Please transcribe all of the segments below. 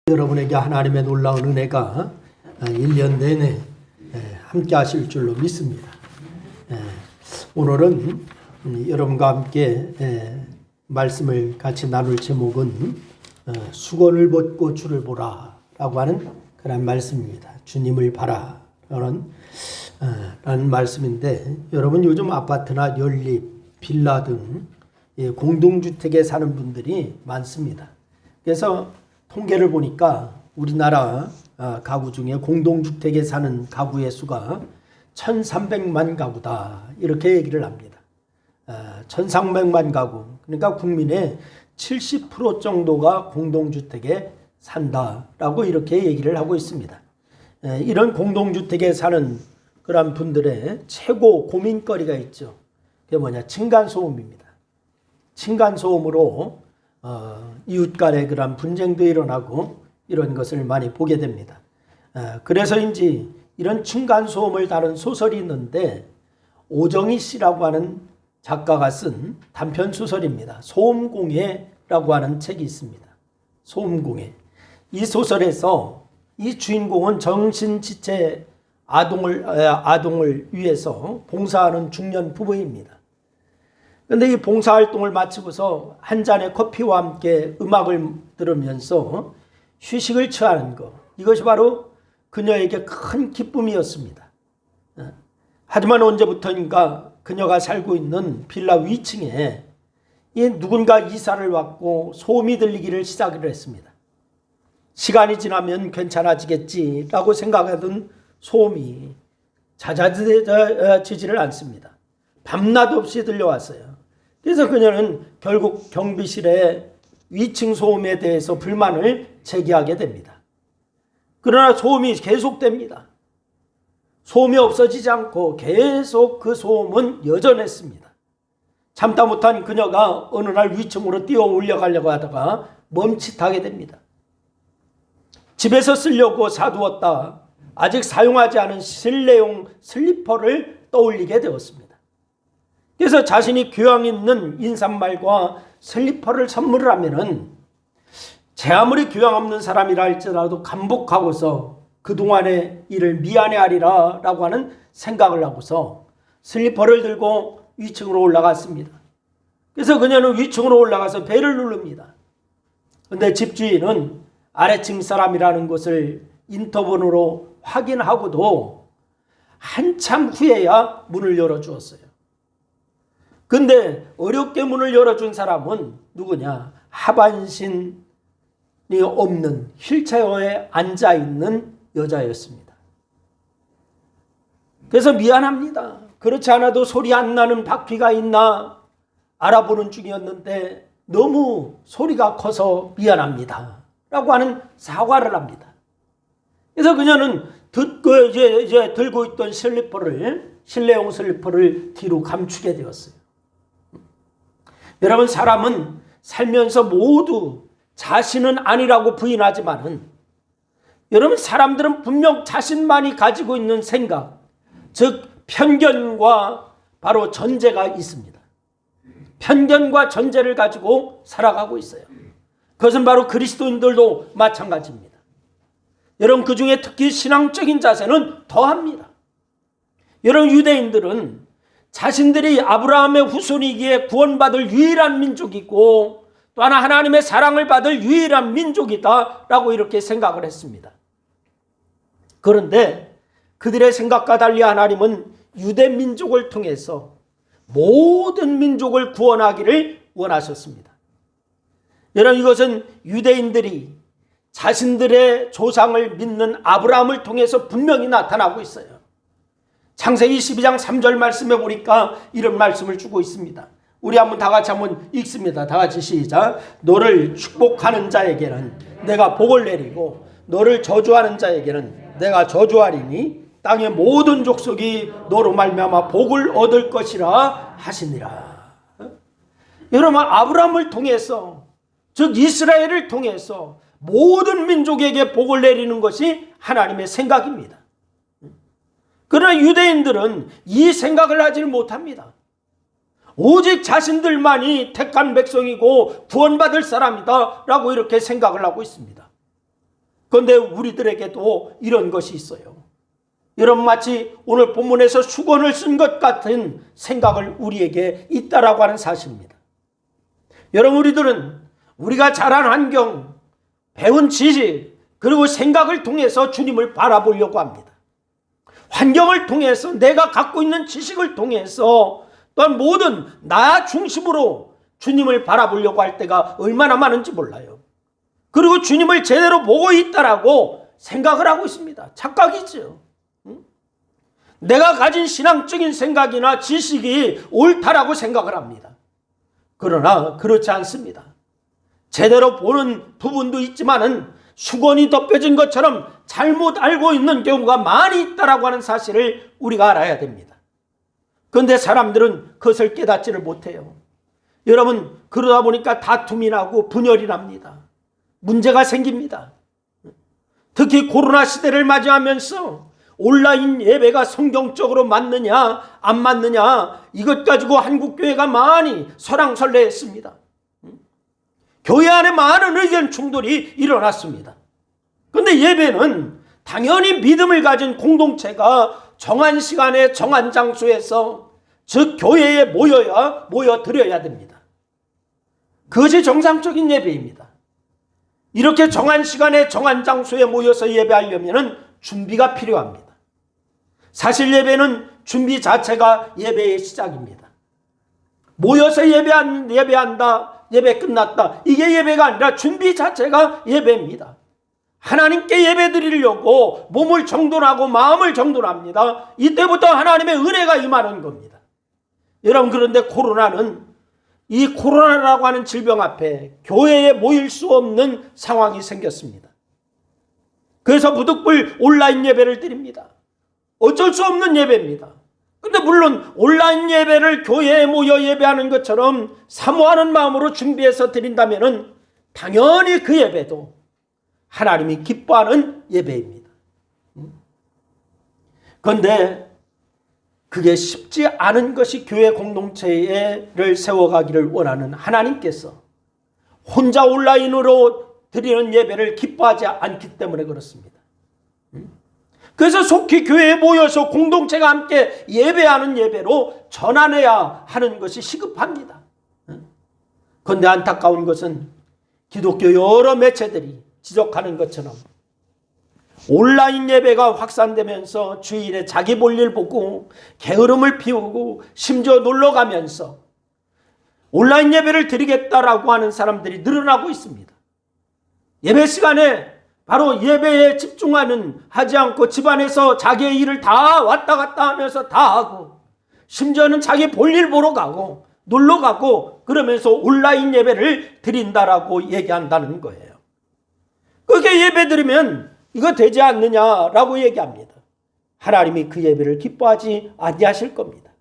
여러분에게 하나님의 놀라운 은혜가 1년 내내 함께 하실 줄로 믿습니다. 오늘은 여러분과 함께 말씀을 같이 나눌 제목은 수건을 벗고 주를 보라 라고 하는 그런 말씀입니다. 주님을 봐라 라는 말씀인데, 여러분 요즘 아파트나 연립, 빌라 등 공동주택에 사는 분들이 많습니다. 그래서 통계를 보니까 우리나라 가구 중에 공동주택에 사는 가구의 수가 1300만 가구다 이렇게 얘기를 합니다. 1300만 가구, 그러니까 국민의 70% 정도가 공동주택에 산다라고 이렇게 얘기를 하고 있습니다. 이런 공동주택에 사는 그런 분들의 최고 고민거리가 있죠. 그게 뭐냐, 층간소음입니다. 층간소음으로 이웃 간의 그런 분쟁도 일어나고 이런 것을 많이 보게 됩니다. 그래서인지 이런 층간소음을 다룬 소설이 있는데, 오정희 씨라고 하는 작가가 쓴 단편소설입니다. 소음공예라고 하는 책이 있습니다. 소음공예. 이 소설에서 이 주인공은 정신지체 아동을 위해서 봉사하는 중년 부부입니다. 그런데 이 봉사활동을 마치고서 한 잔의 커피와 함께 음악을 들으면서 휴식을 취하는 것, 이것이 바로 그녀에게 큰 기쁨이었습니다. 하지만 언제부터인가 그녀가 살고 있는 빌라 위층에 누군가 이사를 왔고 소음이 들리기를 시작을 했습니다. 시간이 지나면 괜찮아지겠지라고 생각하던 소음이 잦아지지를 않습니다. 밤낮 없이 들려왔어요. 그래서 그녀는 결국 경비실에 위층 소음에 대해서 불만을 제기하게 됩니다. 그러나 소음이 계속됩니다. 소음이 없어지지 않고 계속 그 소음은 여전했습니다. 참다 못한 그녀가 어느 날 위층으로 뛰어 올라가려고 하다가 멈칫하게 됩니다. 집에서 쓰려고 사두었다 아직 사용하지 않은 실내용 슬리퍼를 떠올리게 되었습니다. 그래서 자신이 교양 있는 인사말과 슬리퍼를 선물을 하면은 제 아무리 교양 없는 사람이라 할지라도 감복하고서 그동안의 일을 미안해하리라 라고 하는 생각을 하고서 슬리퍼를 들고 위층으로 올라갔습니다. 그래서 그녀는 위층으로 올라가서 벨을 누릅니다. 그런데 집주인은 아래층 사람이라는 것을 인터폰으로 확인하고도 한참 후에야 문을 열어주었어요. 근데 어렵게 문을 열어준 사람은 누구냐? 하반신이 없는 휠체어에 앉아있는 여자였습니다. 그래서 미안합니다. 그렇지 않아도 소리 안 나는 바퀴가 있나 알아보는 중이었는데 너무 소리가 커서 미안합니다 라고 하는 사과를 합니다. 그래서 그녀는 듣고 이제 들고 있던 실내용 슬리퍼를 뒤로 감추게 되었어요. 여러분, 사람은 살면서 모두 자신은 아니라고 부인하지만은, 여러분, 사람들은 분명 자신만이 가지고 있는 생각, 즉 편견과 바로 전제가 있습니다. 편견과 전제를 가지고 살아가고 있어요. 그것은 바로 그리스도인들도 마찬가지입니다. 여러분, 그 중에 특히 신앙적인 자세는 더합니다. 여러분, 유대인들은 자신들이 아브라함의 후손이기에 구원받을 유일한 민족이고 또 하나 하나님의 사랑을 받을 유일한 민족이다 라고 이렇게 생각을 했습니다. 그런데 그들의 생각과 달리 하나님은 유대 민족을 통해서 모든 민족을 구원하기를 원하셨습니다. 여러분, 이것은 유대인들이 자신들의 조상을 믿는 아브라함을 통해서 분명히 나타나고 있어요. 창세기 12장 3절 말씀에 보니까 이런 말씀을 주고 있습니다. 우리 다 같이 한번 읽습니다. 다 같이 시작. 너를 축복하는 자에게는 내가 복을 내리고 너를 저주하는 자에게는 내가 저주하리니 땅의 모든 족속이 너로 말미암아 복을 얻을 것이라 하시니라. 여러분, 아브라함을 통해서, 즉 이스라엘을 통해서 모든 민족에게 복을 내리는 것이 하나님의 생각입니다. 그러나 유대인들은 이 생각을 하지 못합니다. 오직 자신들만이 택한 백성이고 구원받을 사람이다 라고 이렇게 생각을 하고 있습니다. 그런데 우리들에게도 이런 것이 있어요. 여러분, 마치 오늘 본문에서 수건을 쓴 것 같은 생각을 우리에게 있다라고 하는 사실입니다. 여러분, 우리들은 우리가 자란 환경, 배운 지식, 그리고 생각을 통해서 주님을 바라보려고 합니다. 환경을 통해서, 내가 갖고 있는 지식을 통해서, 또한 모든 나 중심으로 주님을 바라보려고 할 때가 얼마나 많은지 몰라요. 그리고 주님을 제대로 보고 있다라고 생각을 하고 있습니다. 착각이죠. 내가 가진 신앙적인 생각이나 지식이 옳다라고 생각을 합니다. 그러나 그렇지 않습니다. 제대로 보는 부분도 있지만은 수건이 덮여진 것처럼 잘못 알고 있는 경우가 많이 있다라고 하는 사실을 우리가 알아야 됩니다. 그런데 사람들은 그것을 깨닫지를 못해요. 여러분, 그러다 보니까 다툼이 나고 분열이 납니다. 문제가 생깁니다. 특히 코로나 시대를 맞이하면서 온라인 예배가 성경적으로 맞느냐 안 맞느냐, 이것 가지고 한국교회가 많이 설왕설래했습니다. 교회 안에 많은 의견 충돌이 일어났습니다. 그런데 예배는 당연히 믿음을 가진 공동체가 정한 시간에 정한 장소에서, 즉 교회에 모여드려야 됩니다. 그것이 정상적인 예배입니다. 이렇게 정한 시간에 정한 장소에 모여서 예배하려면 준비가 필요합니다. 사실 예배는 준비 자체가 예배의 시작입니다. 모여서 예배한다, 예배 끝났다, 이게 예배가 아니라 준비 자체가 예배입니다. 하나님께 예배 드리려고 몸을 정돈하고 마음을 정돈합니다. 이때부터 하나님의 은혜가 임하는 겁니다. 여러분, 그런데 이 코로나라고 하는 질병 앞에 교회에 모일 수 없는 상황이 생겼습니다. 그래서 부득불 온라인 예배를 드립니다. 어쩔 수 없는 예배입니다. 근데 물론 온라인 예배를 교회에 모여 예배하는 것처럼 사모하는 마음으로 준비해서 드린다면 당연히 그 예배도 하나님이 기뻐하는 예배입니다. 그런데 그게 쉽지 않은 것이 교회 공동체를 세워가기를 원하는 하나님께서 혼자 온라인으로 드리는 예배를 기뻐하지 않기 때문에 그렇습니다. 그래서 속히 교회에 모여서 공동체가 함께 예배하는 예배로 전환해야 하는 것이 시급합니다. 그런데 안타까운 것은 기독교 여러 매체들이 지적하는 것처럼 온라인 예배가 확산되면서 주일에 자기 볼일 보고 게으름을 피우고 심지어 놀러가면서 온라인 예배를 드리겠다라고 하는 사람들이 늘어나고 있습니다. 예배 시간에 바로 예배에 하지 않고 집안에서 자기의 일을 다 왔다 갔다 하면서 다 하고, 심지어는 자기 볼일 보러 가고 놀러 가고 그러면서 온라인 예배를 드린다라고 얘기한다는 거예요. 그게 예배 드리면 이거 되지 않느냐라고 얘기합니다. 하나님이 그 예배를 기뻐하지 아니하실 겁니다.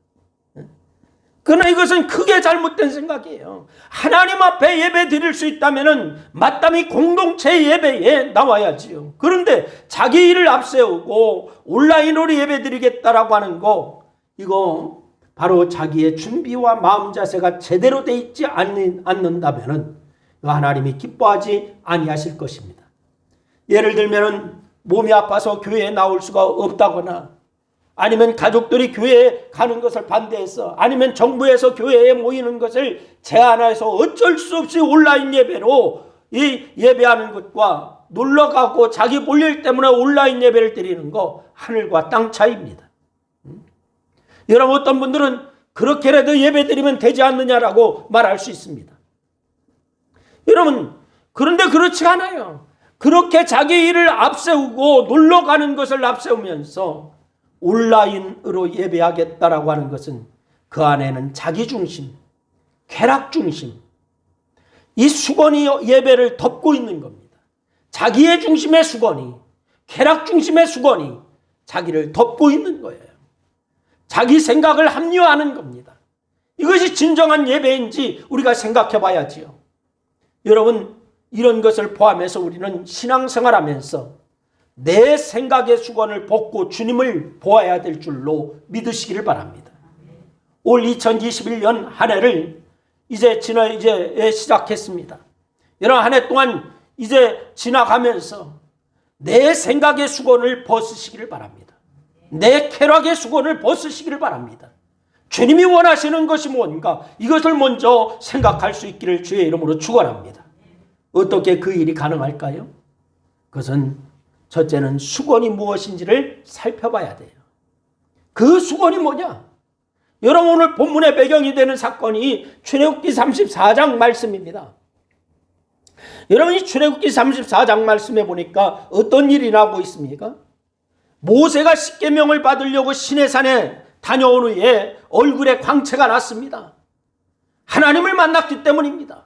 그러나 이것은 크게 잘못된 생각이에요. 하나님 앞에 예배 드릴 수 있다면 마땅히 공동체 예배에 나와야지요. 그런데 자기 일을 앞세우고 온라인으로 예배 드리겠다라고 하는 거, 이거 바로 자기의 준비와 마음 자세가 제대로 돼 있지 않는다면 하나님이 기뻐하지 아니하실 것입니다. 예를 들면 몸이 아파서 교회에 나올 수가 없다거나, 아니면 가족들이 교회에 가는 것을 반대해서, 아니면 정부에서 교회에 모이는 것을 제한해서 어쩔 수 없이 온라인 예배로 예배하는 것과 놀러가고 자기 볼일 때문에 온라인 예배를 드리는 거, 하늘과 땅 차이입니다. 여러분, 어떤 분들은 그렇게라도 예배 드리면 되지 않느냐라고 말할 수 있습니다. 여러분, 그런데 그렇지 않아요. 그렇게 자기 일을 앞세우고 놀러가는 것을 앞세우면서 온라인으로 예배하겠다라고 하는 것은 그 안에는 자기중심, 쾌락중심, 이 수건이 예배를 덮고 있는 겁니다. 자기의 중심의 수건이, 쾌락중심의 수건이 자기를 덮고 있는 거예요. 자기 생각을 합리화하는 겁니다. 이것이 진정한 예배인지 우리가 생각해 봐야지요. 여러분, 이런 것을 포함해서 우리는 신앙생활하면서 내 생각의 수건을 벗고 주님을 보아야 될 줄로 믿으시기를 바랍니다. 올 2021년 한 해를 이제 시작했습니다. 여러분, 한 해 동안 이제 지나가면서 내 생각의 수건을 벗으시기를 바랍니다. 내 쾌락의 수건을 벗으시기를 바랍니다. 주님이 원하시는 것이 뭔가 이것을 먼저 생각할 수 있기를 주의 이름으로 축원합니다. 어떻게 그 일이 가능할까요? 그것은 첫째는 수건이 무엇인지를 살펴봐야 돼요. 그 수건이 뭐냐? 여러분, 오늘 본문의 배경이 되는 사건이 출애굽기 34장 말씀입니다. 여러분이 출애굽기 34장 말씀에 보니까 어떤 일이 나고 있습니까? 모세가 십계명을 받으려고 시내산에 다녀온 후에 얼굴에 광채가 났습니다. 하나님을 만났기 때문입니다.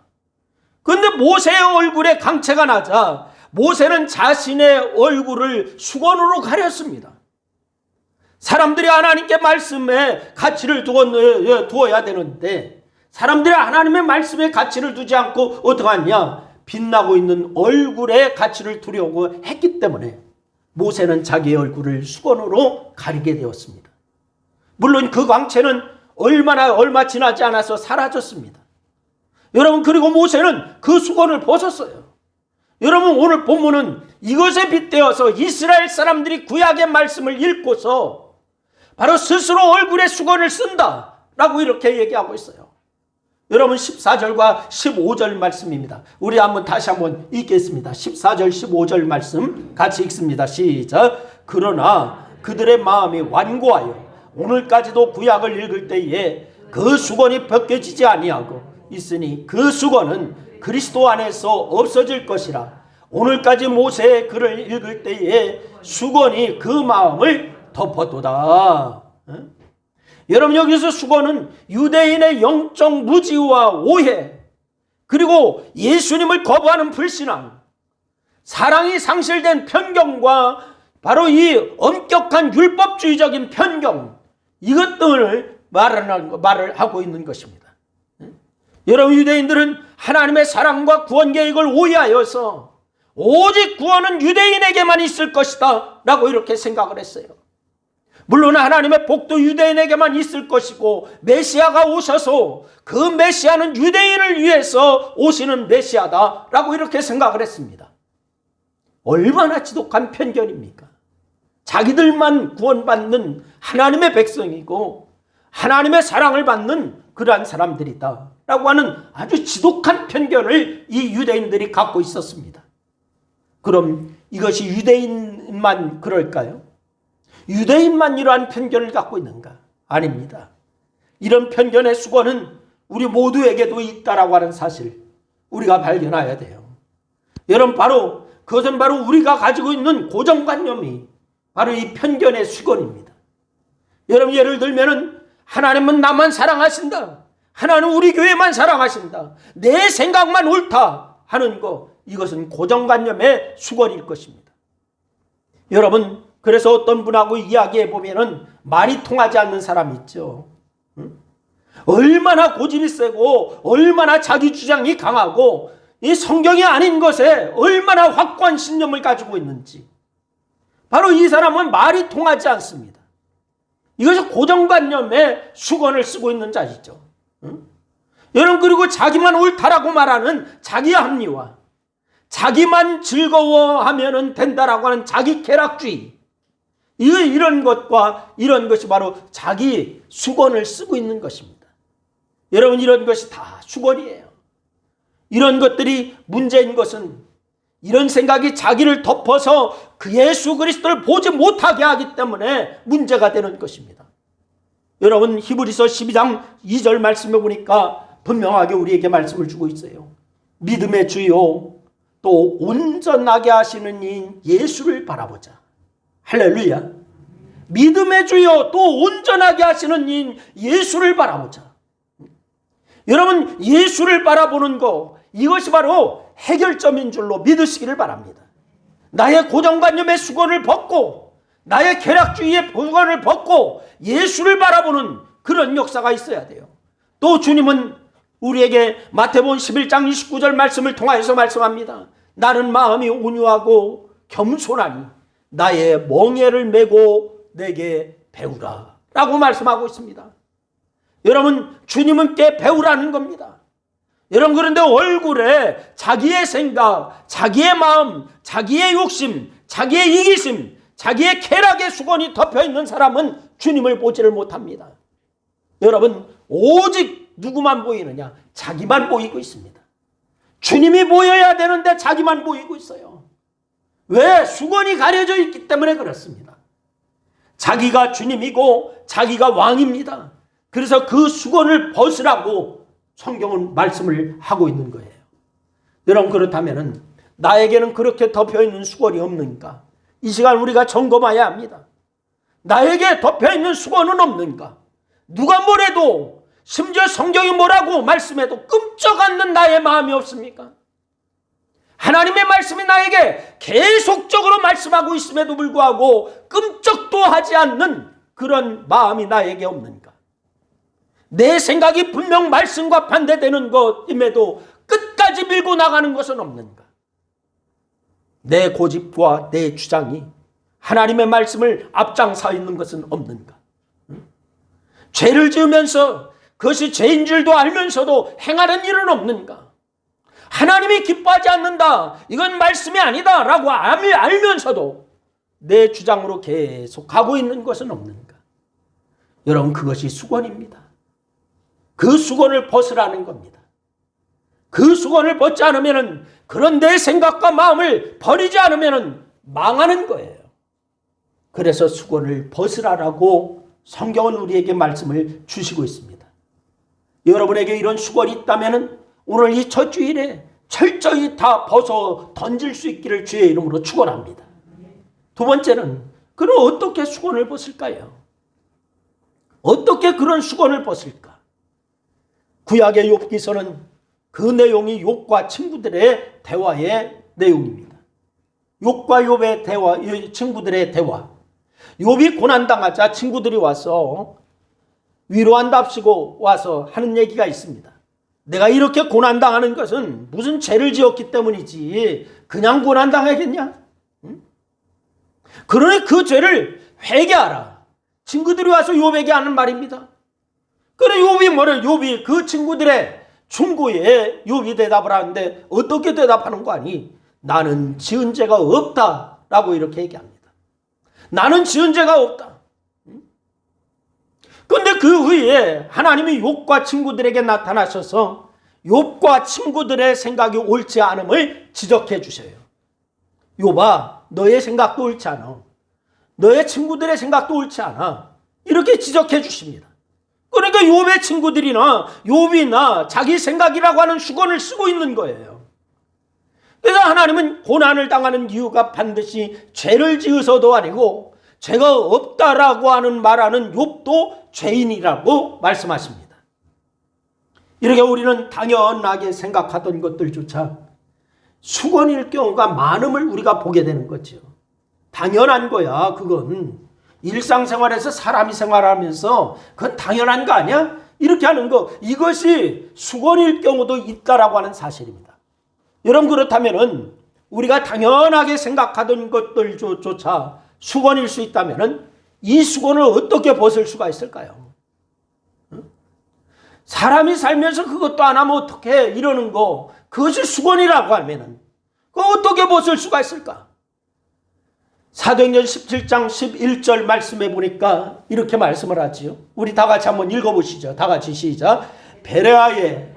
그런데 모세의 얼굴에 광채가 나자 모세는 자신의 얼굴을 수건으로 가렸습니다. 사람들이 하나님께 말씀에 가치를 두어야 되는데 사람들이 하나님의 말씀에 가치를 두지 않고 어떡하냐? 빛나고 있는 얼굴에 가치를 두려고 했기 때문에 모세는 자기의 얼굴을 수건으로 가리게 되었습니다. 물론 그 광채는 얼마 지나지 않아서 사라졌습니다. 여러분, 그리고 모세는 그 수건을 벗었어요. 여러분, 오늘 본문은 이것에 빗대어서 이스라엘 사람들이 구약의 말씀을 읽고서 바로 스스로 얼굴에 수건을 쓴다라고 이렇게 얘기하고 있어요. 여러분, 14절과 15절 말씀입니다. 우리 다시 한번 읽겠습니다. 14절 15절 말씀 같이 읽습니다. 시작. 그러나 그들의 마음이 완고하여 오늘까지도 구약을 읽을 때에 그 수건이 벗겨지지 아니하고 있으니 그 수건은 그리스도 안에서 없어질 것이라. 오늘까지 모세의 글을 읽을 때에 수건이 그 마음을 덮었도다. 여러분, 여기서 수건은 유대인의 영적 무지와 오해, 그리고 예수님을 거부하는 불신앙, 사랑이 상실된 편견과 바로 이 엄격한 율법주의적인 편견, 이것 등을 말을 하고 있는 것입니다. 여러분, 유대인들은 하나님의 사랑과 구원 계획을 오해하여서 오직 구원은 유대인에게만 있을 것이다 라고 이렇게 생각을 했어요. 물론 하나님의 복도 유대인에게만 있을 것이고 메시아가 오셔서 그 메시아는 유대인을 위해서 오시는 메시아다라고 이렇게 생각을 했습니다. 얼마나 지독한 편견입니까? 자기들만 구원받는 하나님의 백성이고 하나님의 사랑을 받는 그러한 사람들이다라고 하는 아주 지독한 편견을 이 유대인들이 갖고 있었습니다. 그럼 이것이 유대인만 그럴까요? 유대인만 이러한 편견을 갖고 있는가? 아닙니다. 이런 편견의 수건은 우리 모두에게도 있다라고 하는 사실 우리가 발견해야 돼요. 여러분, 그것은 바로 우리가 가지고 있는 고정관념이 바로 이 편견의 수건입니다. 여러분, 예를 들면은 하나님은 나만 사랑하신다. 하나님은 우리 교회만 사랑하신다. 내 생각만 옳다 하는 거, 이것은 고정관념의 수건일 것입니다. 여러분, 그래서 어떤 분하고 이야기해 보면은 말이 통하지 않는 사람이 있죠. 얼마나 고집이 세고 얼마나 자기 주장이 강하고 이 성경이 아닌 것에 얼마나 확고한 신념을 가지고 있는지, 바로 이 사람은 말이 통하지 않습니다. 이것이 고정관념의 수건을 쓰고 있는 자이죠. 여러분, 그리고 자기만 옳다라고 말하는 자기 합리화, 자기만 즐거워하면 된다라고 하는 자기 쾌락주의, 이런 것과 이런 것이 바로 자기 수건을 쓰고 있는 것입니다. 여러분, 이런 것이 다 수건이에요. 이런 것들이 문제인 것은 이런 생각이 자기를 덮어서 그 예수 그리스도를 보지 못하게 하기 때문에 문제가 되는 것입니다. 여러분, 히브리서 12장 2절 말씀에 보니까 분명하게 우리에게 말씀을 주고 있어요. 믿음의 주요 또 온전하게 하시는 이인 예수를 바라보자. 할렐루야. 믿음의 주요 또 온전하게 하시는 이인 예수를 바라보자. 여러분, 예수를 바라보는 거, 이것이 바로 해결점인 줄로 믿으시기를 바랍니다. 나의 고정관념의 수건을 벗고 나의 쾌락주의의 수건을 벗고 예수를 바라보는 그런 역사가 있어야 돼요. 또 주님은 우리에게 마태복음 11장 29절 말씀을 통하여서 말씀합니다. 나는 마음이 온유하고 겸손하니 나의 멍에를 메고 내게 배우라 라고 말씀하고 있습니다. 여러분, 주님께 배우라는 겁니다. 여러분, 그런데 얼굴에 자기의 생각, 자기의 마음, 자기의 욕심, 자기의 이기심, 자기의 쾌락의 수건이 덮여있는 사람은 주님을 보지를 못합니다. 여러분, 오직 누구만 보이느냐? 자기만 보이고 있습니다. 주님이 보여야 되는데 자기만 보이고 있어요. 왜? 수건이 가려져 있기 때문에 그렇습니다. 자기가 주님이고 자기가 왕입니다. 그래서 그 수건을 벗으라고 성경은 말씀을 하고 있는 거예요. 여러분, 그렇다면 나에게는 그렇게 덮여있는 수건이 없는가? 이 시간 우리가 점검해야 합니다. 나에게 덮여있는 수건은 없는가? 누가 뭐래도, 심지어 성경이 뭐라고 말씀해도 끔쩍 않는 나의 마음이 없습니까? 하나님의 말씀이 나에게 계속적으로 말씀하고 있음에도 불구하고 끔쩍도 하지 않는 그런 마음이 나에게 없는가? 내 생각이 분명 말씀과 반대되는 것임에도 끝까지 밀고 나가는 것은 없는가? 내 고집과 내 주장이 하나님의 말씀을 앞장서 있는 것은 없는가? 죄를 지으면서 그것이 죄인 줄도 알면서도 행하는 일은 없는가? 하나님이 기뻐하지 않는다, 이건 말씀이 아니다 라고 알면서도 내 주장으로 계속 가고 있는 것은 없는가? 여러분, 그것이 수건입니다. 그 수건을 벗으라는 겁니다. 그 수건을 벗지 않으면, 그런 내 생각과 마음을 버리지 않으면 망하는 거예요. 그래서 수건을 벗으라라고 성경은 우리에게 말씀을 주시고 있습니다. 여러분에게 이런 수건이 있다면 오늘 이 첫 주일에 철저히 다 벗어 던질 수 있기를 주의 이름으로 축원합니다. 두 번째는, 그럼 어떻게 수건을 벗을까요? 어떻게 그런 수건을 벗을까? 구약의 욥기서는 그 내용이 욥과 친구들의 대화의 내용입니다. 욥과 욥의 대화, 친구들의 대화. 욥이 고난당하자 친구들이 와서 위로한답시고 와서 하는 얘기가 있습니다. 내가 이렇게 고난당하는 것은 무슨 죄를 지었기 때문이지 그냥 고난당하겠냐? 응? 그러니 그 죄를 회개하라. 친구들이 와서 욥에게 하는 말입니다. 그래, 욥이 뭐래? 욥이 그 친구들의 충고에 욥이 대답을 하는데 어떻게 대답하는 거 아니? 나는 지은 죄가 없다라고 이렇게 얘기합니다. 나는 지은 죄가 없다. 그런데 그 후에 하나님이 욥과 친구들에게 나타나셔서 욥과 친구들의 생각이 옳지 않음을 지적해 주셔요. 욥아, 너의 생각도 옳지 않아. 너의 친구들의 생각도 옳지 않아. 이렇게 지적해 주십니다. 그러니까 욥의 친구들이나 욥이나 자기 생각이라고 하는 수건을 쓰고 있는 거예요. 그래서 하나님은 고난을 당하는 이유가 반드시 죄를 지어서도 아니고 죄가 없다라고 하는 말하는 욥도 죄인이라고 말씀하십니다. 이렇게 우리는 당연하게 생각하던 것들조차 수건일 경우가 많음을 우리가 보게 되는 거죠. 당연한 거야. 그건 일상생활에서 사람이 생활하면서 그건 당연한 거 아니야? 이렇게 하는 거, 이것이 수건일 경우도 있다라고 하는 사실입니다. 여러분, 그렇다면 우리가 당연하게 생각하던 것들조차 수건일 수 있다면 이 수건을 어떻게 벗을 수가 있을까요? 사람이 살면서 그것도 안 하면 어떻게 이러는 거, 그것이 수건이라고 하면 그거 어떻게 벗을 수가 있을까? 사도행전 17장 11절 말씀해 보니까 이렇게 말씀을 하지요. 우리 다 같이 한번 읽어보시죠. 다 같이 시작. 베레아에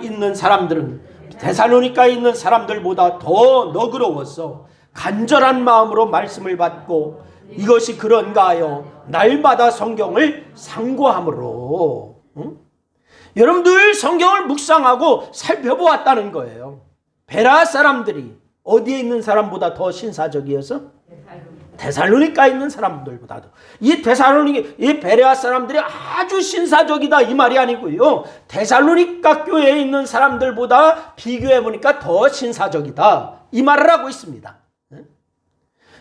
있는 사람들은 데살로니가에 있는 사람들보다 더 너그러워서 간절한 마음으로 말씀을 받고 이것이 그런가 하여 날마다 성경을 상고함으로. 여러분, 늘 성경을 묵상하고 살펴보았다는 거예요. 베레아 사람들이 어디에 있는 사람보다 더 신사적이어서? 데살로니가에 있는 사람들보다도. 이 베레아 사람들이 아주 신사적이다 이 말이 아니고요. 데살로니가 교회에 있는 사람들보다 비교해 보니까 더 신사적이다 이 말을 하고 있습니다.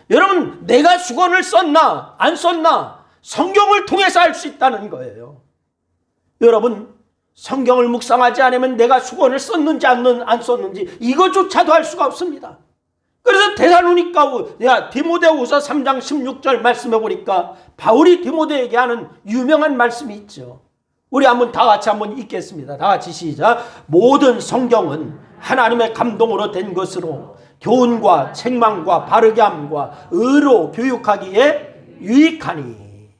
여러분, 내가 수건을 썼나 안 썼나 성경을 통해서 알 수 있다는 거예요. 여러분, 성경을 묵상하지 않으면 내가 수건을 썼는지 안 썼는지 이것조차도 알 수가 없습니다. 그래서 디모데후서 3장 16절 말씀해 보니까 바울이 디모데에게 하는 유명한 말씀이 있죠. 우리 한번 다 같이 한번 읽겠습니다. 다 같이 시작. 모든 성경은 하나님의 감동으로 된 것으로 교훈과 책망과 바르게 함과 의로 교육하기에 유익하니.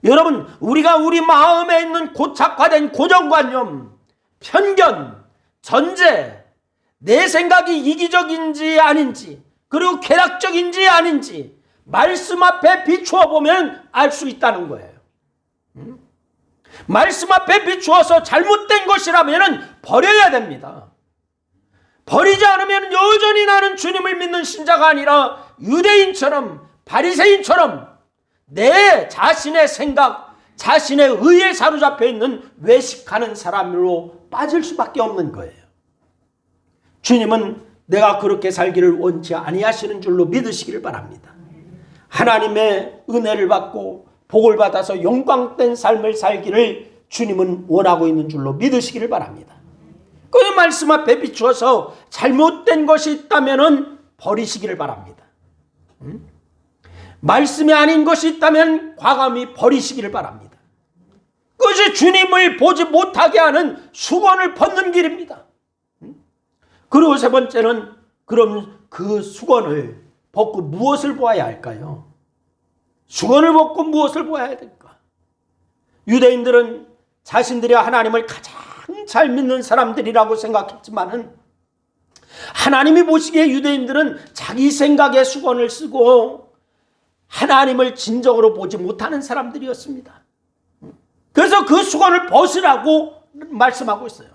여러분, 우리가 우리 마음에 있는 고착화된 고정관념, 편견, 전제, 내 생각이 이기적인지 아닌지, 그리고 쾌락적인지 아닌지 말씀 앞에 비추어 보면 알 수 있다는 거예요. 말씀 앞에 비추어서 잘못된 것이라면 버려야 됩니다. 버리지 않으면 여전히 나는 주님을 믿는 신자가 아니라 유대인처럼, 바리새인처럼 내 자신의 생각, 자신의 의에 사로잡혀 있는 외식하는 사람으로 빠질 수밖에 없는 거예요. 주님은 내가 그렇게 살기를 원치 아니하시는 줄로 믿으시기를 바랍니다. 하나님의 은혜를 받고 복을 받아서 영광된 삶을 살기를 주님은 원하고 있는 줄로 믿으시기를 바랍니다. 그 말씀 앞에 비추어서 잘못된 것이 있다면 버리시기를 바랍니다. 말씀이 아닌 것이 있다면 과감히 버리시기를 바랍니다. 그것이 주님을 보지 못하게 하는 수건을 벗는 길입니다. 그리고 세 번째는, 그럼 그 수건을 벗고 무엇을 보아야 할까요? 수건을 벗고 무엇을 보아야 될까? 유대인들은 자신들이 하나님을 가장 잘 믿는 사람들이라고 생각했지만은 하나님이 보시기에 유대인들은 자기 생각에 수건을 쓰고 하나님을 진정으로 보지 못하는 사람들이었습니다. 그래서 그 수건을 벗으라고 말씀하고 있어요.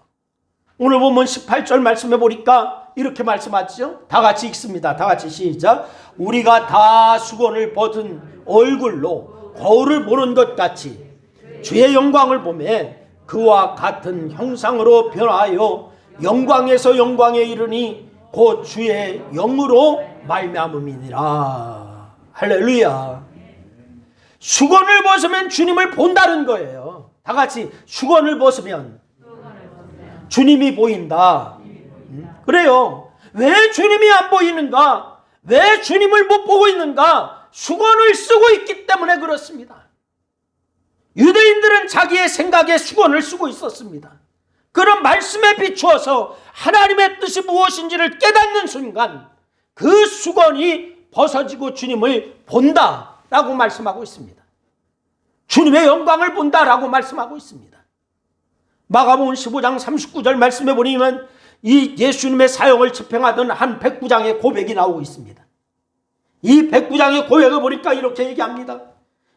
오늘 보면 18절 말씀해 보니까 이렇게 말씀하죠. 다 같이 읽습니다. 다 같이 시작. 우리가 다 수건을 벗은 얼굴로 거울을 보는 것 같이 주의 영광을 보며 그와 같은 형상으로 변화하여 영광에서 영광에 이르니 곧 주의 영으로 말미암음이니라. 할렐루야. 수건을 벗으면 주님을 본다는 거예요. 다 같이 수건을 벗으면 주님이 보인다. 그래요. 왜 주님이 안 보이는가? 왜 주님을 못 보고 있는가? 수건을 쓰고 있기 때문에 그렇습니다. 유대인들은 자기의 생각에 수건을 쓰고 있었습니다. 그런 말씀에 비추어서 하나님의 뜻이 무엇인지를 깨닫는 순간 그 수건이 벗어지고 주님을 본다라고 말씀하고 있습니다. 주님의 영광을 본다라고 말씀하고 있습니다. 마가복음 15장 39절 말씀해 보면 이 예수님의 사형을 집행하던 한 백부장의 고백이 나오고 있습니다. 이 백부장의 고백을 보니까 이렇게 얘기합니다.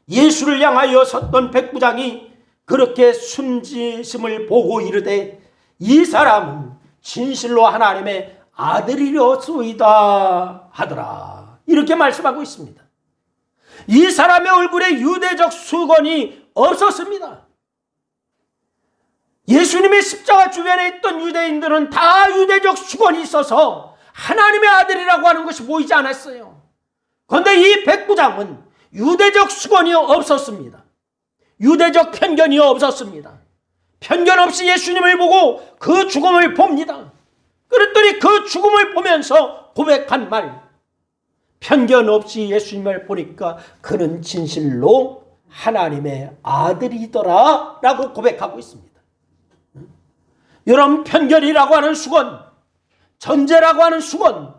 예수를 향하여 섰던 백부장이 그렇게 숨지심을 보고 이르되 이 사람은 진실로 하나님의 아들이려소이다 하더라. 이렇게 말씀하고 있습니다. 이 사람의 얼굴에 유대적 수건이 없었습니다. 예수님의 십자가 주변에 있던 유대인들은 다 유대적 수건이 있어서 하나님의 아들이라고 하는 것이 보이지 않았어요. 그런데 이 백부장은 유대적 수건이 없었습니다. 유대적 편견이 없었습니다. 편견 없이 예수님을 보고 그 죽음을 봅니다. 그랬더니 그 죽음을 보면서 고백한 말, 편견 없이 예수님을 보니까 그는 진실로 하나님의 아들이더라 라고 고백하고 있습니다. 여러분, 편견이라고 하는 수건, 전제라고 하는 수건,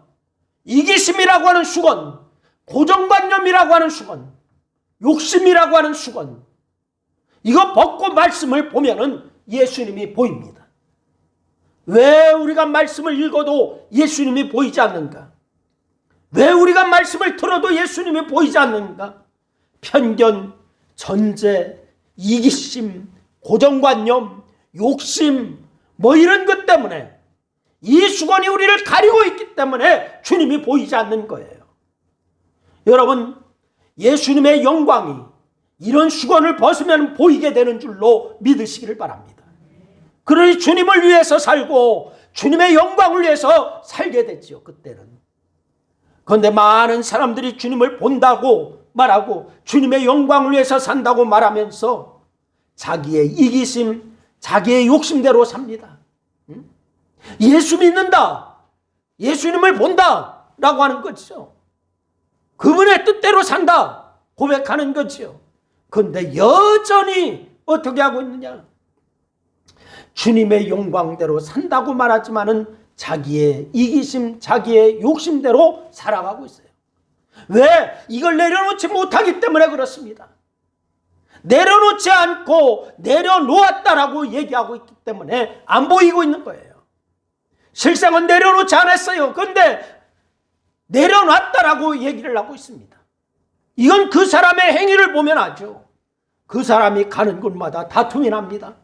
이기심이라고 하는 수건, 고정관념이라고 하는 수건, 욕심이라고 하는 수건, 이거 벗고 말씀을 보면은 예수님이 보입니다. 왜 우리가 말씀을 읽어도 예수님이 보이지 않는가? 왜 우리가 말씀을 들어도 예수님이 보이지 않는가? 편견, 전제, 이기심, 고정관념, 욕심, 뭐 이런 것 때문에 이 수건이 우리를 가리고 있기 때문에 주님이 보이지 않는 거예요. 여러분, 예수님의 영광이 이런 수건을 벗으면 보이게 되는 줄로 믿으시기를 바랍니다. 그러니 주님을 위해서 살고 주님의 영광을 위해서 살게 됐죠, 그때는. 그런데 많은 사람들이 주님을 본다고 말하고 주님의 영광을 위해서 산다고 말하면서 자기의 이기심, 자기의 욕심대로 삽니다. 예수 믿는다, 예수님을 본다 라고 하는 거죠. 그분의 뜻대로 산다 고백하는 거죠. 그런데 여전히 어떻게 하고 있느냐? 주님의 영광대로 산다고 말하지만은 자기의 이기심, 자기의 욕심대로 살아가고 있어요. 왜? 이걸 내려놓지 못하기 때문에 그렇습니다. 내려놓지 않고 내려놓았다라고 얘기하고 있기 때문에 안 보이고 있는 거예요. 실상은 내려놓지 않았어요. 그런데 내려놨다라고 얘기를 하고 있습니다. 이건 그 사람의 행위를 보면 알죠. 그 사람이 가는 곳마다 다툼이 납니다.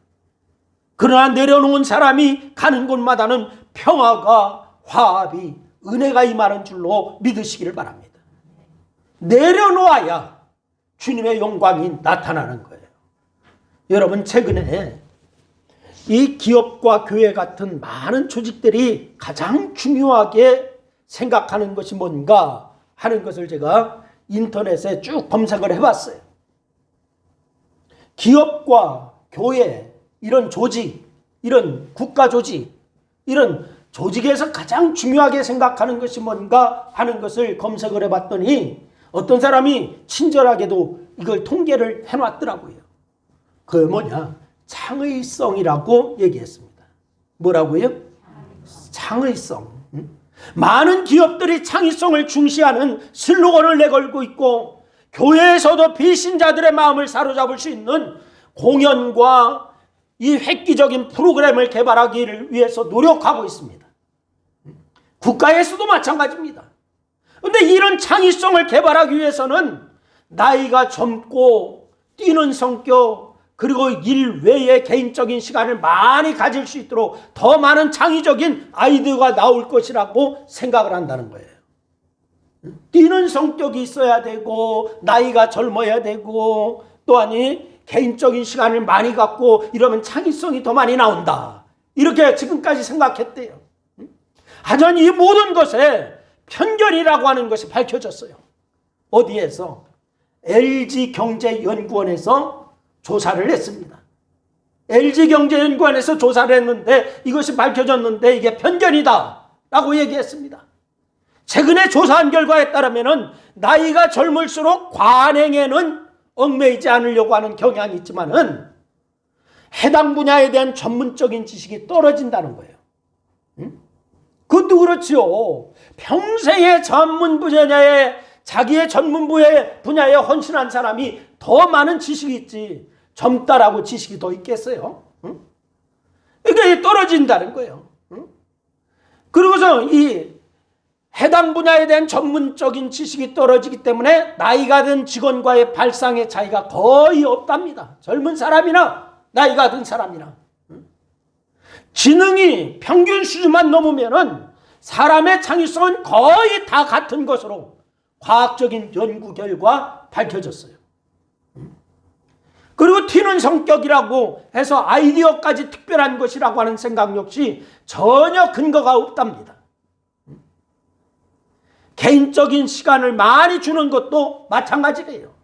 그러나 내려놓은 사람이 가는 곳마다는 평화가, 화합이, 은혜가 임하는 줄로 믿으시기를 바랍니다. 내려놓아야 주님의 영광이 나타나는 거예요. 여러분, 최근에 이 기업과 교회 같은 많은 조직들이 가장 중요하게 생각하는 것이 뭔가 하는 것을 제가 인터넷에 쭉 검색을 해봤어요. 기업과 교회, 이런 조직, 이런 국가 조직, 이런 조직에서 가장 중요하게 생각하는 것이 뭔가 하는 것을 검색을 해봤더니 어떤 사람이 친절하게도 이걸 통계를 해놨더라고요. 그게 뭐냐? 창의성이라고 얘기했습니다. 뭐라고요? 창의성. 많은 기업들이 창의성을 중시하는 슬로건을 내걸고 있고, 교회에서도 비신자들의 마음을 사로잡을 수 있는 공연과 이 획기적인 프로그램을 개발하기를 위해서 노력하고 있습니다. 국가에서도 마찬가지입니다. 그런데 이런 창의성을 개발하기 위해서는 나이가 젊고 뛰는 성격, 그리고 일 외에 개인적인 시간을 많이 가질 수 있도록 더 많은 창의적인 아이디어가 나올 것이라고 생각을 한다는 거예요. 뛰는 성격이 있어야 되고, 나이가 젊어야 되고, 또한 개인적인 시간을 많이 갖고 이러면 창의성이 더 많이 나온다. 이렇게 지금까지 생각했대요. 하지만 이 모든 것에 편견이라고 하는 것이 밝혀졌어요. 어디에서? LG경제연구원에서 조사를 했습니다. LG경제연구원에서 조사를 했는데 이것이 밝혀졌는데 이게 편견이다 라고 얘기했습니다. 최근에 조사한 결과에 따르면 나이가 젊을수록 관행에는 얽매이지 않으려고 하는 경향이 있지만은 해당 분야에 대한 전문적인 지식이 떨어진다는 거예요. 그것도 그렇지요. 평생의 전문 분야에, 자기의 전문 분야에 헌신한 사람이 더 많은 지식이 있지, 젊다라고 지식이 더 있겠어요? 이게 떨어진다는 거예요. 그리고서 이 해당 분야에 대한 전문적인 지식이 떨어지기 때문에 나이가 든 직원과의 발상의 차이가 거의 없답니다. 젊은 사람이나 나이가 든 사람이나. 지능이 평균 수준만 넘으면은 사람의 창의성은 거의 다 같은 것으로 과학적인 연구 결과 밝혀졌어요. 그리고 튀는 성격이라고 해서 아이디어까지 특별한 것이라고 하는 생각 역시 전혀 근거가 없답니다. 개인적인 시간을 많이 주는 것도 마찬가지예요.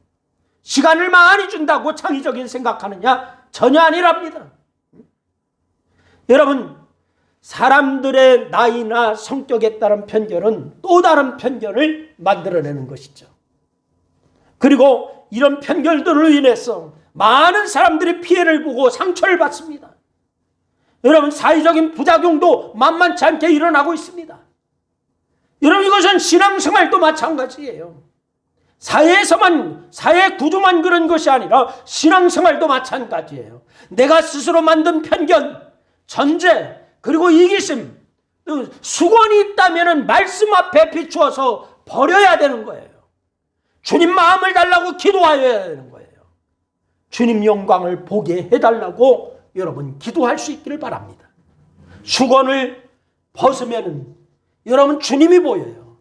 시간을 많이 준다고 창의적인 생각하느냐? 전혀 아니랍니다. 여러분, 사람들의 나이나 성격에 따른 편견은 또 다른 편견을 만들어내는 것이죠. 그리고 이런 편견들로 인해서 많은 사람들이 피해를 보고 상처를 받습니다. 여러분, 사회적인 부작용도 만만치 않게 일어나고 있습니다. 여러분, 이것은 신앙생활도 마찬가지예요. 사회에서만, 사회 구조만 그런 것이 아니라 신앙생활도 마찬가지예요. 내가 스스로 만든 편견, 전제, 그리고 이기심, 수건이 있다면 말씀 앞에 비추어서 버려야 되는 거예요. 주님 마음을 달라고 기도해야 되는 거예요. 주님 영광을 보게 해달라고 여러분 기도할 수 있기를 바랍니다. 수건을 벗으면 여러분 주님이 보여요.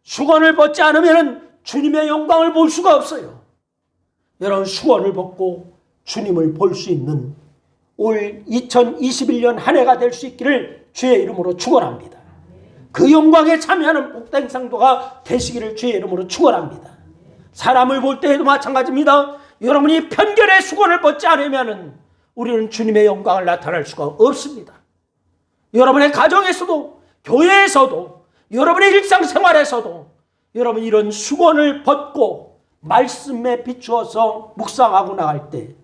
수건을 벗지 않으면 주님의 영광을 볼 수가 없어요. 여러분, 수건을 벗고 주님을 볼 수 있는 올 2021년 한 해가 될 수 있기를 주의 이름으로 축원합니다. 그 영광에 참여하는 복된 상도가 되시기를 주의 이름으로 축원합니다. 사람을 볼 때에도 마찬가지입니다. 여러분이 편견의 수건을 벗지 않으면 우리는 주님의 영광을 나타낼 수가 없습니다. 여러분의 가정에서도, 교회에서도, 여러분의 일상생활에서도 여러분 이런 수건을 벗고 말씀에 비추어서 묵상하고 나갈 때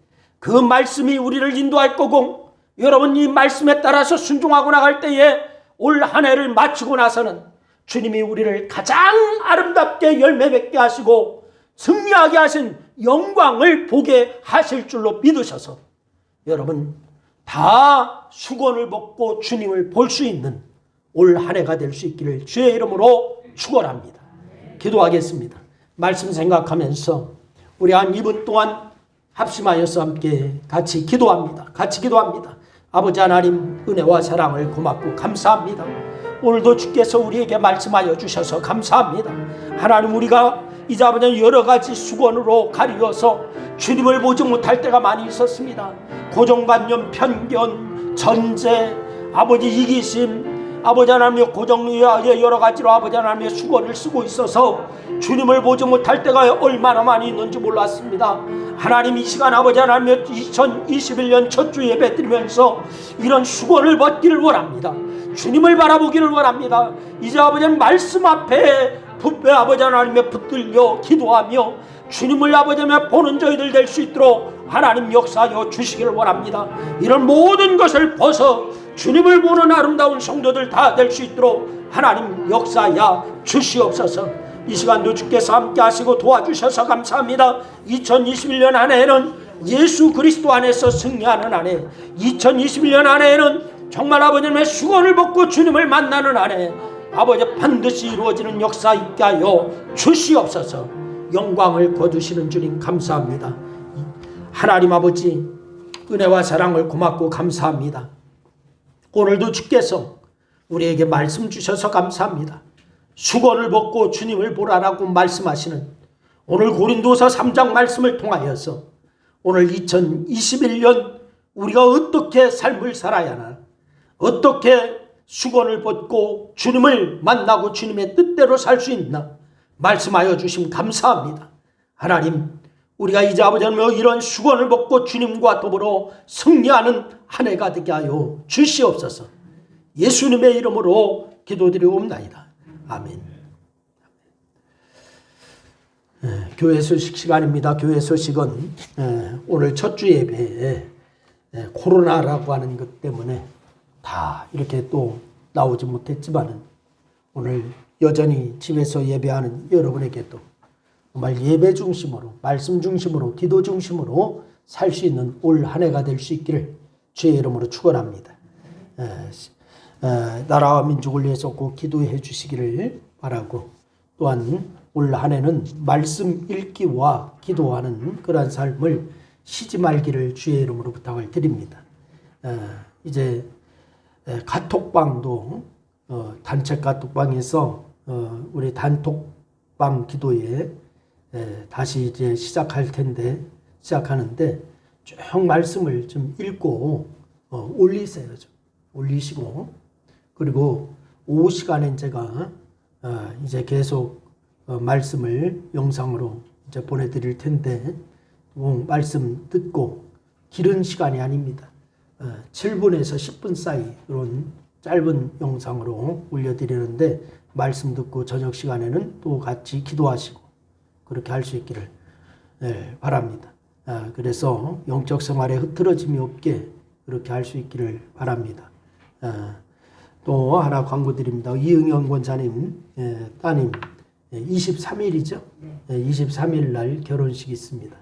그 말씀이 우리를 인도할 거고, 여러분 이 말씀에 따라서 순종하고 나갈 때에 올 한 해를 마치고 나서는 주님이 우리를 가장 아름답게 열매 맺게 하시고 승리하게 하신 영광을 보게 하실 줄로 믿으셔서 여러분 다 수건을 벗고 주님을 볼 수 있는 올 한 해가 될 수 있기를 주의 이름으로 축원합니다. 기도하겠습니다. 말씀 생각하면서 우리 한 2분 동안 합심하여서 함께 같이 기도합니다. 같이 기도합니다. 아버지 하나님, 은혜와 사랑을 고맙고 감사합니다. 오늘도 주께서 우리에게 말씀하여 주셔서 감사합니다. 하나님, 우리가 이제 아버지 여러 가지 수건으로 가리워서 주님을 보지 못할 때가 많이 있었습니다. 고정관념, 편견, 전제, 아버지 이기심, 아버지 하나님의 고정의 여러 가지로 아버지 하나님의 수건을 쓰고 있어서 주님을 보지 못할 때가 얼마나 많이 있는지 몰랐습니다. 하나님, 이 시간 아버지 하나님의 2021년 첫 주 예배 드리면서 이런 수건을 벗기를 원합니다. 주님을 바라보기를 원합니다. 이제 아버지는 말씀 앞에 아버지 하나님의 붙들려 기도하며 주님을 아버지 하나님 보는 저희들 될 수 있도록 하나님 역사하여 주시기를 원합니다. 이런 모든 것을 벗어 주님을 보는 아름다운 성도들 다 될 수 있도록 하나님 역사하여 주시옵소서. 이 시간도 주께서 함께 하시고 도와주셔서 감사합니다. 2021년 한 해에는 예수 그리스도 안에서 승리하는 한 해, 2021년 한 해에는 정말 아버지의 수건을 벗고 주님을 만나는 한 해, 아버지 반드시 이루어지는 역사 있게 하여 주시옵소서. 영광을 거두시는 주님 감사합니다. 하나님 아버지, 은혜와 사랑을 고맙고 감사합니다. 오늘도 주께서 우리에게 말씀 주셔서 감사합니다. 수건을 벗고 주님을 보라라고 말씀하시는 오늘 고린도서 3장 말씀을 통하여서 오늘 2021년 우리가 어떻게 삶을 살아야 하나, 어떻게 수건을 벗고 주님을 만나고 주님의 뜻대로 살 수 있나 말씀하여 주심 감사합니다. 하나님, 우리가 이제 아버지 하나님 이런 수건을 벗고 주님과 더불어 승리하는 한 해가 되게 하여 주시옵소서. 예수님의 이름으로 기도드리옵나이다. 아멘. 교회 소식 시간입니다. 교회 소식은 오늘 첫 주 예배에 코로나라고 하는 것 때문에 다 이렇게 또 나오지 못했지만은 오늘 여전히 집에서 예배하는 여러분에게도 정말 예배 중심으로, 말씀 중심으로, 기도 중심으로 살 수 있는 올 한 해가 될 수 있기를 주의 이름으로 축원합니다. 나라와 민족을 위해서 꼭 기도해 주시기를 바라고, 또한 올 한 해는 말씀 읽기와 기도하는 그러한 삶을 쉬지 말기를 주의 이름으로 부탁을 드립니다. 이제 카톡방도 단체 카톡방에서 우리 단톡방 기도에 다시 이제 시작하는데 쭉 말씀을 좀 읽고 올리세요. 좀 올리시고, 그리고 오후 시간엔 제가 이제 계속 말씀을 영상으로 이제 보내드릴 텐데 말씀 듣고 길은 시간이 아닙니다. 7분에서 10분 사이 이런 짧은 영상으로 올려드리는데 말씀 듣고 저녁 시간에는 또 같이 기도하시고 그렇게 할 수 있기를 바랍니다. 그래서 영적 생활에 흐트러짐이 없게 그렇게 할 수 있기를 바랍니다. 또 하나 광고 드립니다. 이응현 권사님 따님 23일이죠. 23일 날 결혼식 있습니다.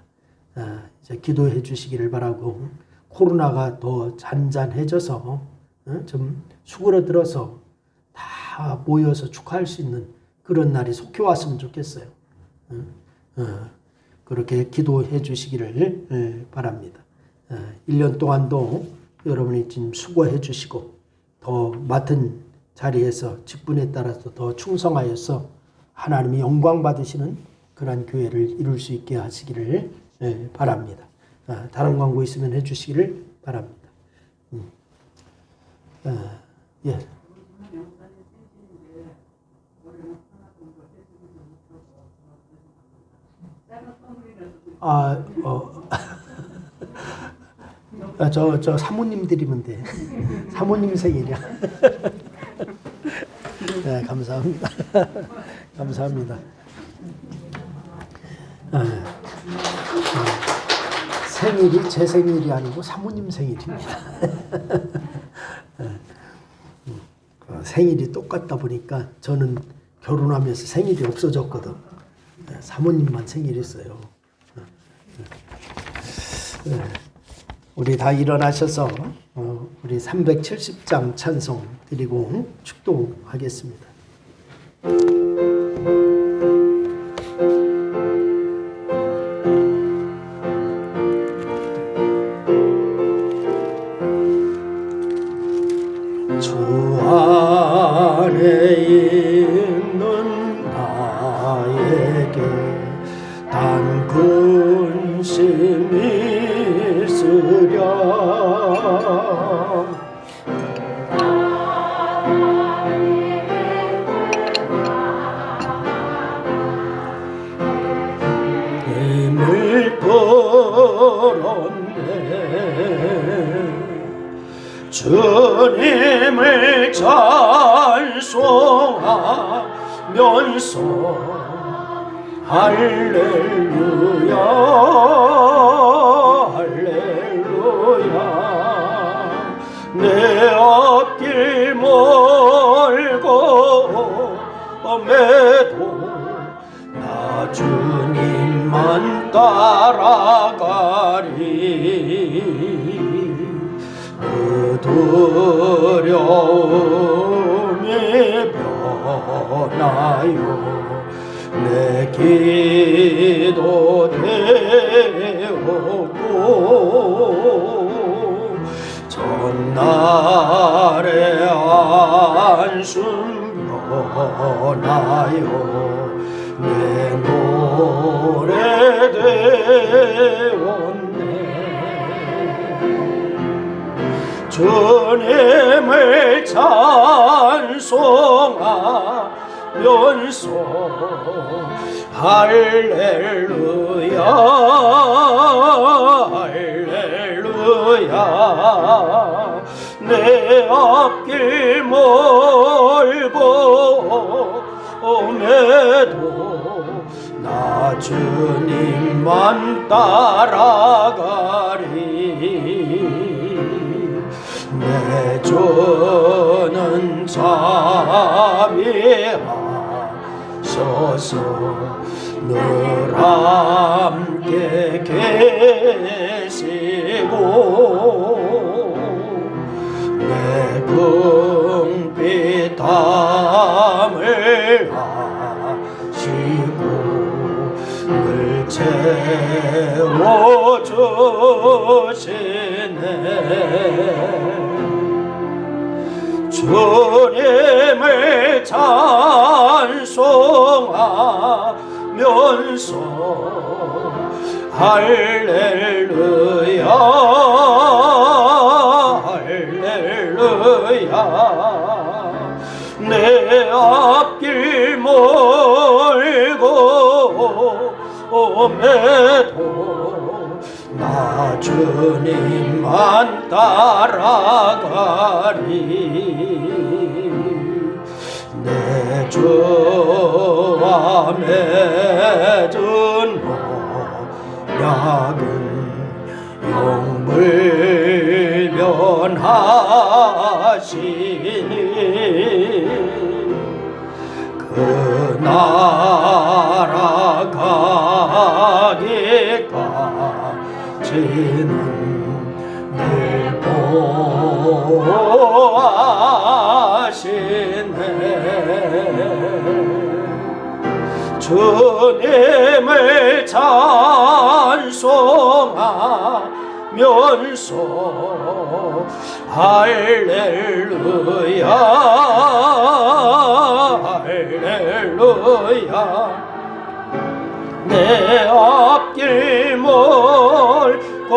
이제 기도해 주시기를 바라고, 코로나가 더 잔잔해져서 좀 수그러들어서 다 모여서 축하할 수 있는 그런 날이 속히 왔으면 좋겠어요. 그렇게 기도해 주시기를 바랍니다. 1년 동안도 여러분이 지금 수고해 주시고 더 맡은 자리에서 직분에 따라서 더 충성하여서 하나님이 영광 받으시는 그런 교회를 이룰 수 있게 하시기를 바랍니다. 다른 광고 있으면 해주시기를 바랍니다. 예. 저 사모님 드리면 돼. 사모님 생일이야. 네, 감사합니다. 감사합니다. 생일 생일이 제 생일이 아니고 사모님 생일입니다. 생일이 똑같다 보니까 저는 결혼하면서 생일이 없어졌거든. 사모님만 생일 있어요. 우리 다 일어나셔서 우리 370장 찬송 드리고 축도하겠습니다. 주 안에 있는 나에게 단 근심이 있으랴. 힘을 벌었네. 주님을 찬송하면서 할렐루야 할렐루야. 내 앞길 멀고 매도 나 주님만 따라가리. 그 두려움이 변하여 내 기도 되었고 전날의 안숨 변하여 내 노래 되었네. 주님을 찬송하면서 할렐루야 할렐루야. 내 앞길 멀고 매도 나 주님만 따라가리. 내 주는 자비하셔서 늘 함께 계시고 내 궁핍함을 아시고 늘 채워주시네. 주님을 찬송하면서 할렐루야 할렐루야. 내 앞길 멀고 매도 나 주님만 따라가리. 내 주와 맺은 언약은 영불변하시니 그 나라 가기까지는 늘 보호하시네. 주님을 찬송하면서 할렐루야 할렐루야. 내 앞길 멀고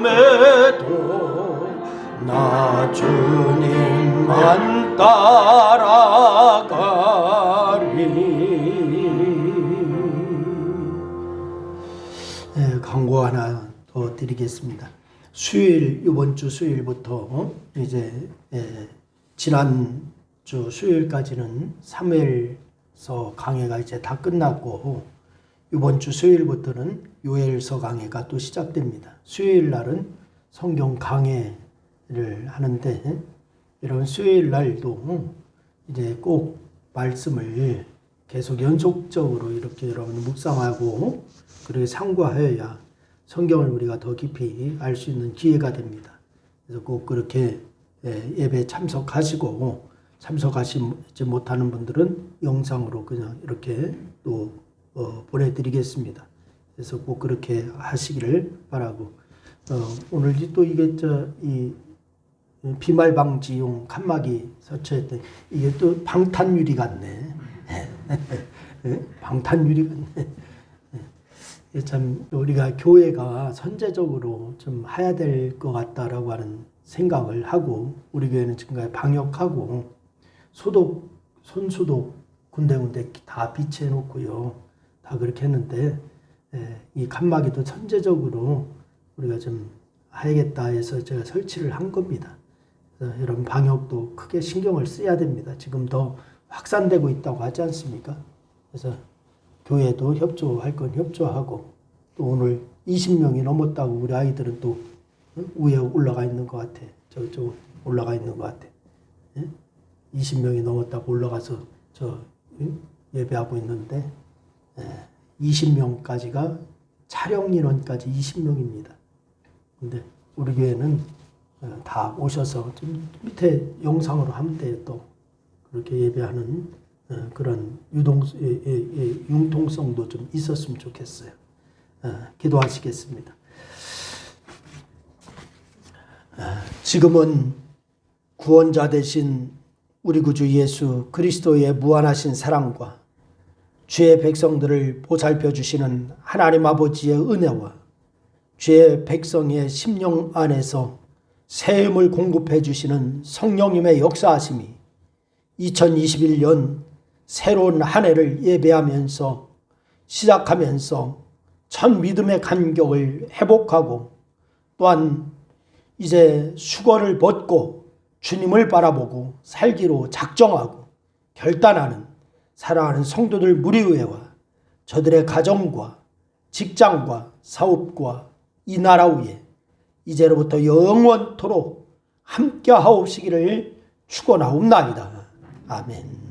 매도 나 주님만 따라가리. 광고 하나 더 드리겠습니다. 수요일, 이번 주 수요일부터 이제 지난 주 수요일까지는 사무엘서 강해가 이제 다 끝났고 이번 주 수요일부터는 요엘서 강해가 또 시작됩니다. 수요일 날은 성경 강해를 하는데, 여러분 수요일 날도 이제 꼭 말씀을 계속 연속적으로 이렇게 여러분 묵상하고 그렇게 상고하여야 성경을 우리가 더 깊이 알 수 있는 기회가 됩니다. 그래서 꼭 그렇게 예배 참석하시고, 참석하지 못하는 분들은 영상으로 그냥 이렇게 또 보내드리겠습니다. 그래서 꼭 그렇게 하시기를 바라고, 오늘 또 이게 이 비말 방지용 칸막이 설치했던 이게 또 방탄유리 같네. 방탄유리 같네. 참 우리가 교회가 선제적으로 좀 해야 될 것 같다라고 하는 생각을 하고, 우리 교회는 지금까지 방역하고 소독, 손소독 군데군데 다 비치해 놓고요, 다 그렇게 했는데, 이 칸막이도 선제적으로 우리가 좀 해야겠다 해서 제가 설치를 한 겁니다. 그래서 여러분 방역도 크게 신경을 써야 됩니다. 지금 더 확산되고 있다고 하지 않습니까? 그래서 교회도 협조할 건 협조하고, 또 오늘 20명이 넘었다고 우리 아이들은 또 위에 올라가 있는 것 같아. 저쪽 올라가 있는 것 같아. 20명이 넘었다고 올라가서 예배하고 있는데, 20명까지가 촬영 인원까지 20명입니다. 근데 우리 교회는 다 오셔서 좀 밑에 영상으로 하면 돼요. 또 그렇게 예배하는 그런 융통성도 좀 있었으면 좋겠어요. 기도하시겠습니다. 지금은 구원자 되신 우리 구주 예수 그리스도의 무한하신 사랑과 주의 백성들을 보살펴 주시는 하나님 아버지의 은혜와 주의 백성의 심령 안에서 새 힘을 공급해 주시는 성령님의 역사하심이 2021년 새로운 한 해를 예배하면서 시작하면서 첫 믿음의 간격을 회복하고, 또한 이제 수고를 벗고 주님을 바라보고 살기로 작정하고 결단하는 사랑하는 성도들 무리의회와 저들의 가정과 직장과 사업과 이 나라 위에 이제로부터 영원토록 함께하옵시기를 축원하옵나이다. 아멘.